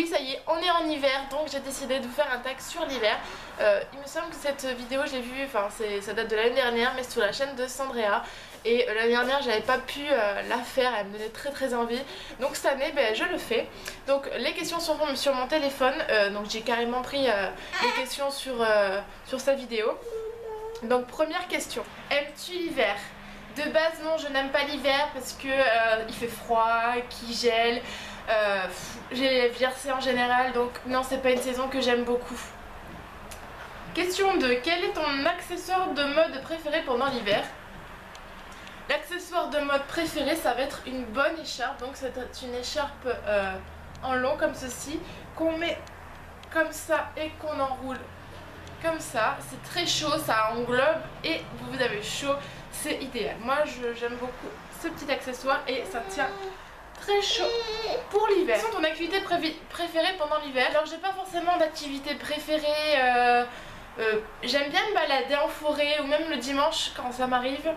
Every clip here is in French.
Oui, ça y est, on est en hiver, donc j'ai décidé de vous faire un tag sur l'hiver. Il me semble que cette vidéo, j'ai vu, enfin ça date de l'année dernière, mais sur la chaîne de Sandrea. Et l'année dernière, j'avais pas pu la faire, elle me donnait très envie. Donc cette année, je le fais. Donc les questions sont sur mon téléphone, donc j'ai carrément pris les questions sur cette vidéo. Donc première question, aimes-tu l'hiver? De base non, je n'aime pas l'hiver parce que il fait froid, qu'il gèle, j'ai versé en général, donc non, c'est pas une saison que j'aime beaucoup. Question 2, quel est ton accessoire de mode préféré pendant l'hiver? L'accessoire de mode préféré, ça va être une bonne écharpe, donc c'est une écharpe en long comme ceci, qu'on met comme ça et qu'on enroule comme ça. C'est très chaud, ça englobe et vous avez chaud, c'est idéal. Moi j'aime beaucoup ce petit accessoire et ça tient très chaud pour l'hiver. Quelle est ton activité préférée pendant l'hiver? Alors j'ai pas forcément d'activité préférée, j'aime bien me balader en forêt ou même le dimanche quand ça m'arrive.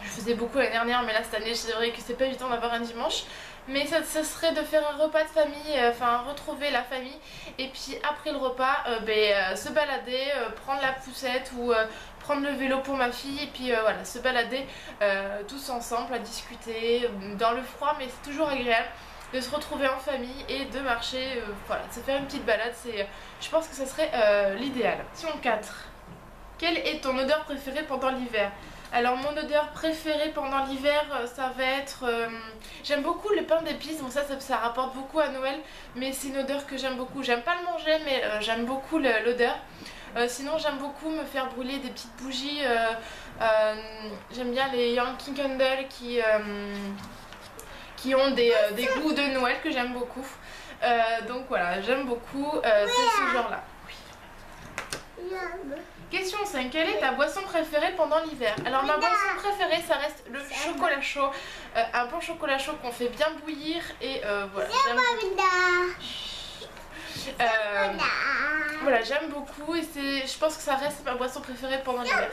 Je faisais beaucoup l'année dernière, mais là cette année c'est vrai que c'est pas évident d'avoir un dimanche. Mais ça serait de faire un repas de famille, enfin retrouver la famille. Et puis après le repas, se balader, prendre la poussette ou prendre le vélo pour ma fille. Et puis voilà, se balader tous ensemble à discuter dans le froid, mais c'est toujours agréable de se retrouver en famille et de marcher, voilà, de se faire une petite balade. Je pense que ça serait l'idéal. Question 4. Quelle est ton odeur préférée pendant l'hiver? Alors mon odeur préférée pendant l'hiver, ça va être... j'aime beaucoup le pain d'épices, donc ça rapporte beaucoup à Noël, mais c'est une odeur que j'aime beaucoup. J'aime pas le manger, mais j'aime beaucoup l'odeur. Sinon j'aime beaucoup me faire brûler des petites bougies. J'aime bien les Yankee Candle qui ont des goûts de Noël que j'aime beaucoup. Donc voilà, j'aime beaucoup ce genre-là. Question 5. Quelle est ta boisson préférée pendant l'hiver? Alors ma boisson préférée, ça reste le chocolat chaud. Un bon chocolat chaud qu'on fait bien bouillir. Et voilà, voilà, j'aime beaucoup. Et je pense que ça reste ma boisson préférée pendant l'hiver.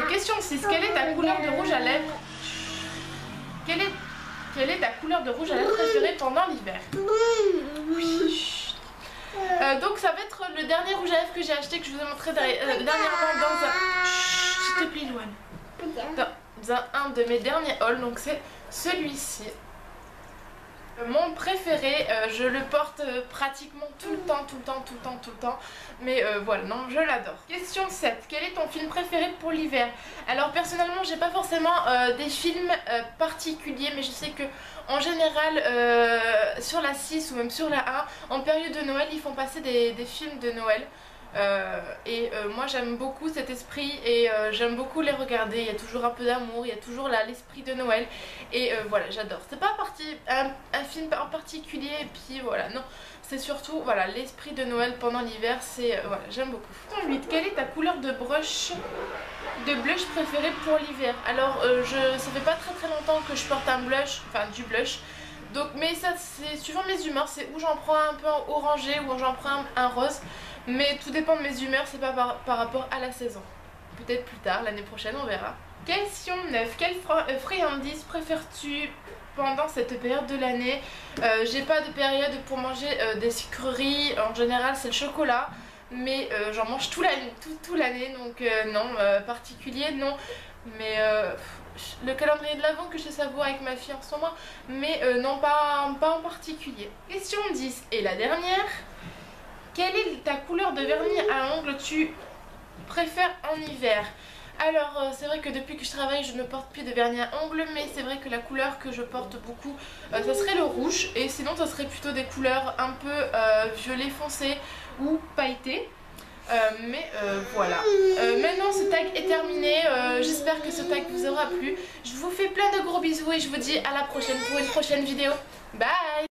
Question 6. Quelle est ta couleur de rouge à lèvres? Quelle est ta couleur de rouge à lèvres préférée pendant l'hiver? Donc ça va être le dernier rouge à lèvres que j'ai acheté, que je vous ai montré dernièrement dans un... S'il te plaît Louane. Dans un de mes derniers hauls, donc c'est celui-ci. Mon préféré, je le porte pratiquement tout le temps, mais voilà, non, je l'adore. Question 7, quel est ton film préféré pour l'hiver? Alors personnellement, j'ai pas forcément des films particuliers, mais je sais que en général, sur la 6 ou même sur la 1, en période de Noël, ils font passer des films de Noël. Moi j'aime beaucoup cet esprit et j'aime beaucoup les regarder. Il y a toujours un peu d'amour, il y a toujours l'esprit de Noël et voilà, j'adore. C'est pas un film en particulier et puis voilà, non, c'est surtout voilà l'esprit de Noël pendant l'hiver, c'est voilà, j'aime beaucoup. 8. Quelle est ta couleur de blush préférée pour l'hiver? Alors ça fait pas très longtemps que je porte un blush, enfin du blush. Donc, mais ça c'est suivant mes humeurs, c'est où j'en prends un peu orangé ou j'en prends un rose. Mais tout dépend de mes humeurs, c'est pas par rapport à la saison. Peut-être plus tard, l'année prochaine, on verra. Question 9. Quelle friandise préfères-tu pendant cette période de l'année? J'ai pas de période pour manger des sucreries. En général, c'est le chocolat. Mais j'en mange toute l'année, donc non, particulier, non. Mais le calendrier de l'Avent que je savoure avec ma fille en ce moment. Mais non, pas en particulier. Question 10. Et la dernière. Quelle est ta couleur de vernis à ongles tu préfères en hiver? Alors c'est vrai que depuis que je travaille je ne porte plus de vernis à ongles, mais c'est vrai que la couleur que je porte beaucoup ça serait le rouge, et sinon ça serait plutôt des couleurs un peu violet foncé ou pailleté. Voilà. Maintenant ce tag est terminé, j'espère que ce tag vous aura plu. Je vous fais plein de gros bisous et je vous dis à la prochaine pour une prochaine vidéo. Bye!